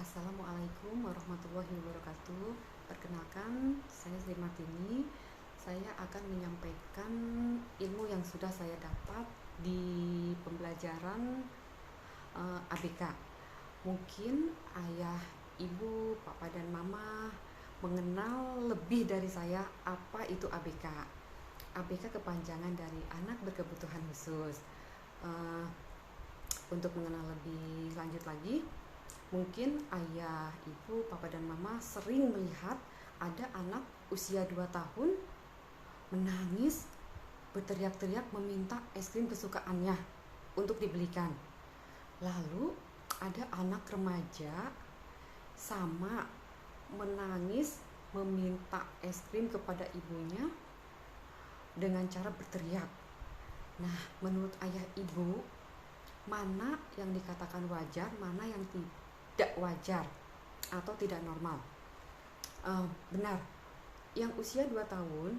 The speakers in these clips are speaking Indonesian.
Assalamualaikum warahmatullahi wabarakatuh. Perkenalkan, saya Sri Martini. Saya akan menyampaikan ilmu yang sudah saya dapat di pembelajaran ABK. Mungkin ayah, ibu, papa dan mama mengenal lebih dari saya apa itu ABK. ABK kepanjangan dari anak berkebutuhan khusus. Untuk mengenal lebih lanjut lagi, mungkin ayah, ibu, papa dan mama sering melihat ada anak usia 2 tahun menangis, berteriak-teriak meminta es krim kesukaannya untuk dibelikan. Lalu ada anak remaja sama menangis meminta es krim kepada ibunya dengan cara berteriak. Nah, menurut ayah ibu, mana yang dikatakan wajar, mana yang tidak wajar atau tidak normal? Benar, yang usia 2 tahun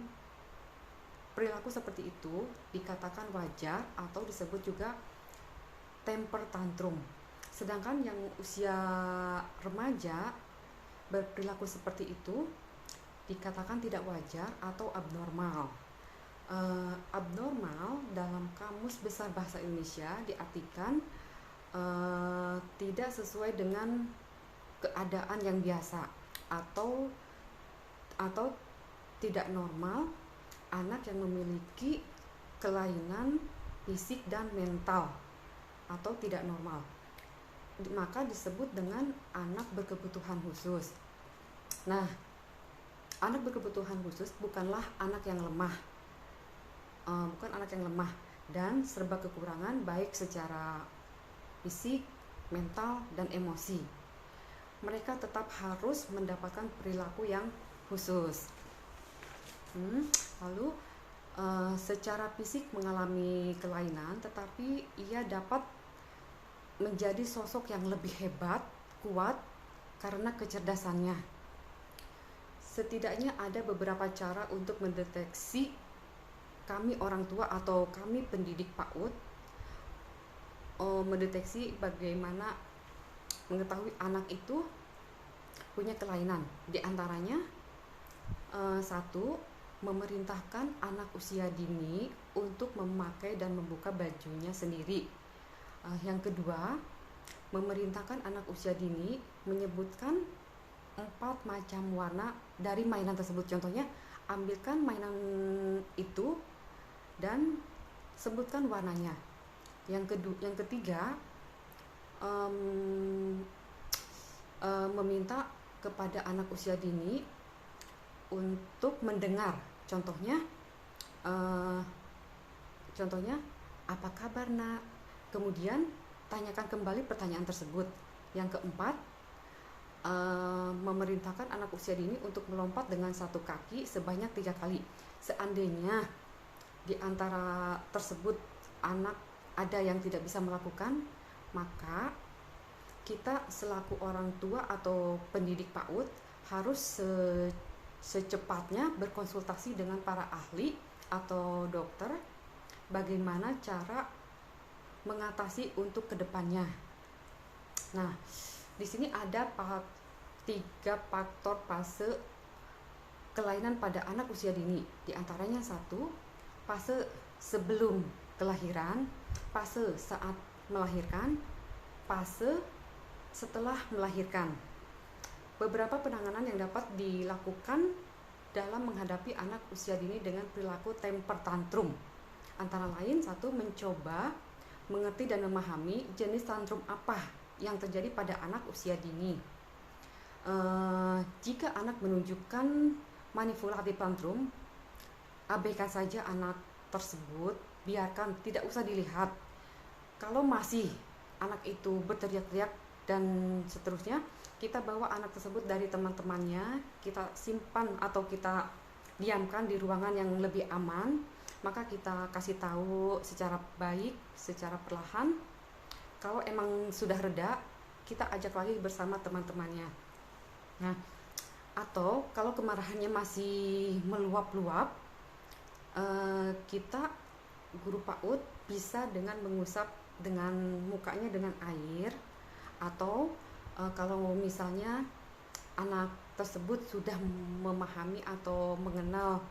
perilaku seperti itu dikatakan wajar atau disebut juga temper tantrum. Sedangkan yang usia remaja berperilaku seperti itu dikatakan tidak wajar atau abnormal. Abnormal dalam Kamus Besar Bahasa Indonesia diartikan tidak sesuai dengan keadaan yang biasa atau tidak normal, anak yang memiliki kelainan fisik dan mental atau tidak normal, maka disebut dengan anak berkebutuhan khusus. Nah, anak berkebutuhan khusus bukanlah anak yang lemah, dan serba kekurangan baik secara fisik, mental, dan emosi. Mereka tetap harus mendapatkan perilaku yang khusus. Lalu secara fisik mengalami kelainan, tetapi ia dapat menjadi sosok yang lebih hebat, kuat karena kecerdasannya. Setidaknya ada beberapa cara untuk mendeteksi kami orang tua atau kami pendidik PAUD mendeteksi bagaimana mengetahui anak itu punya kelainan. Di antaranya, 1, memerintahkan anak usia dini untuk memakai dan membuka bajunya sendiri. Yang kedua, memerintahkan anak usia dini menyebutkan 4 macam warna dari mainan tersebut. Contohnya, ambilkan mainan itu dan sebutkan warnanya. Yang ketiga, meminta kepada anak usia dini untuk mendengar. Contohnya, apa kabar nak? Kemudian tanyakan kembali pertanyaan tersebut. Yang keempat, memerintahkan anak usia dini untuk melompat dengan 1 kaki sebanyak 3 kali. Seandainya di antara tersebut anak ada yang tidak bisa melakukan, maka kita selaku orang tua atau pendidik PAUD harus secepatnya berkonsultasi dengan para ahli atau dokter bagaimana cara mengatasi untuk kedepannya. Nah, di sini ada 3 faktor fase kelainan pada anak usia dini. Di antaranya 1, fase sebelum kelahiran, fase saat melahirkan, fase setelah melahirkan. Beberapa penanganan yang dapat dilakukan dalam menghadapi anak usia dini dengan perilaku temper tantrum antara lain: 1, mencoba mengerti dan memahami jenis tantrum apa yang terjadi pada anak usia dini. Jika anak menunjukkan manipulatif tantrum, abaikan saja anak tersebut, biarkan, tidak usah dilihat. Kalau masih anak itu berteriak-teriak dan seterusnya, kita bawa anak tersebut dari teman-temannya, kita simpan atau kita diamkan di ruangan yang lebih aman. Maka kita kasih tahu secara baik, secara perlahan. Kalau emang sudah reda, kita ajak lagi bersama teman-temannya. Nah, atau kalau kemarahannya masih meluap-luap, kita guru PAUD bisa dengan mengusap dengan mukanya dengan air, atau Kalau misalnya anak tersebut sudah memahami atau mengenal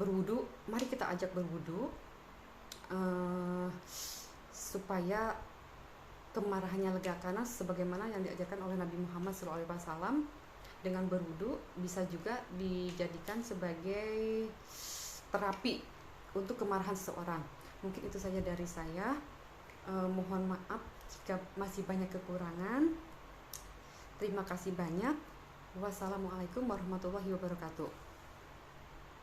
berwudu, mari kita ajak berwudu supaya kemarahannya lega, karena sebagaimana yang diajarkan oleh Nabi Muhammad SAW, dengan berwudu bisa juga dijadikan sebagai terapi untuk kemarahan seseorang. Mungkin itu saja dari saya. Mohon maaf jika masih banyak kekurangan. Terima kasih banyak. Wassalamualaikum warahmatullahi wabarakatuh.